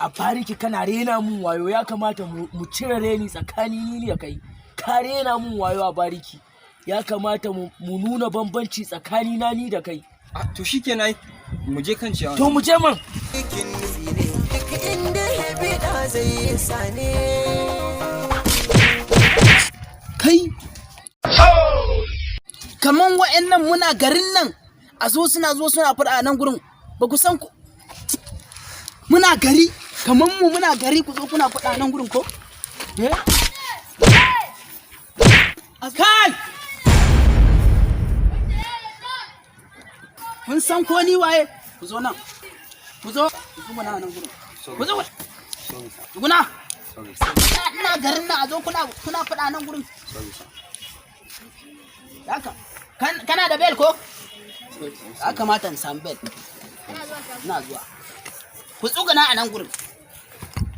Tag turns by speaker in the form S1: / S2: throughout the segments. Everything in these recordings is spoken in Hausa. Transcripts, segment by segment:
S1: a bariki kana rena mun wayo, ya kamata mu cire reni tsakanin ni da kai. Ka rena mun wayo a bariki, ya kamata mu nuna bambanci tsakanina ni da kai.
S2: To shikenan mu je kan ciyawa.
S1: To mu je man.
S3: Kai kaman wa'annan muna garin nan a zo suna fada a nan gurin, ba ku san ku muna gari kaman muna gari ku zo kuna fada a nan gurin ko kai kun san ko ni waye? Ku zo nan, ku zo mana nan gurin, ku zo guna ina garin nan a zo kuna fada nan gurin. Haka kana da bel ko? Ya kamata in samu bel. Ina zuwa. Ku tsuguna a nan gurin.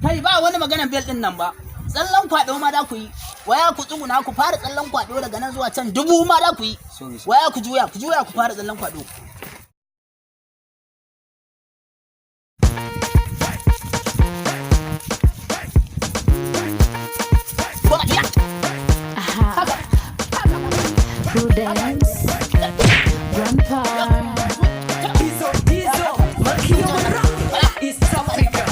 S3: Kai ba wani maganar bel din nan ba. Tsallan kwado ma da ku yi. Waya ku tsuguna ku fara tsallan kwado daga nan zuwa can 1000 ma da ku yi. Waya ku juya ku fara tsallan kwado.
S4: Prudence, Grandpa.
S5: East Africa.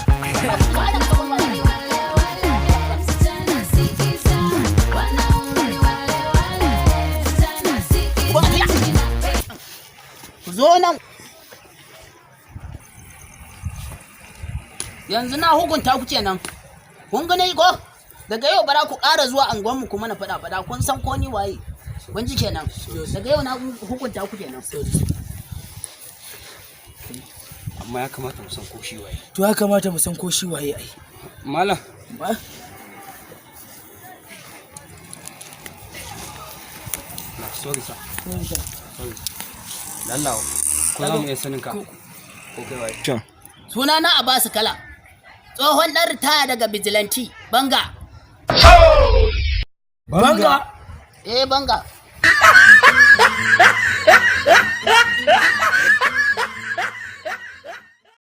S3: Zo nan. Yanzu na hukunta ku kenan. Kun gane ko? Daga yau bara ku ƙara zuwa anguwanmu kuma na faɗa kun san ko ni waye. Kun ji kenan. Daga yau na hukunta ku kenan.
S2: Amma ya kamata mu san ko shi waye.
S1: To ya kamata mu san ko shi waye ai.
S2: Malam.
S1: Ba?
S2: Sorry sir. Sorry. Lallawa. Ko za mu iya sanin ka? Ko kai waye?
S3: Suna na Abasu Kala. Tsohon ɗan ritaya daga Bijilanti, Banga.
S1: Banga?
S3: Banga.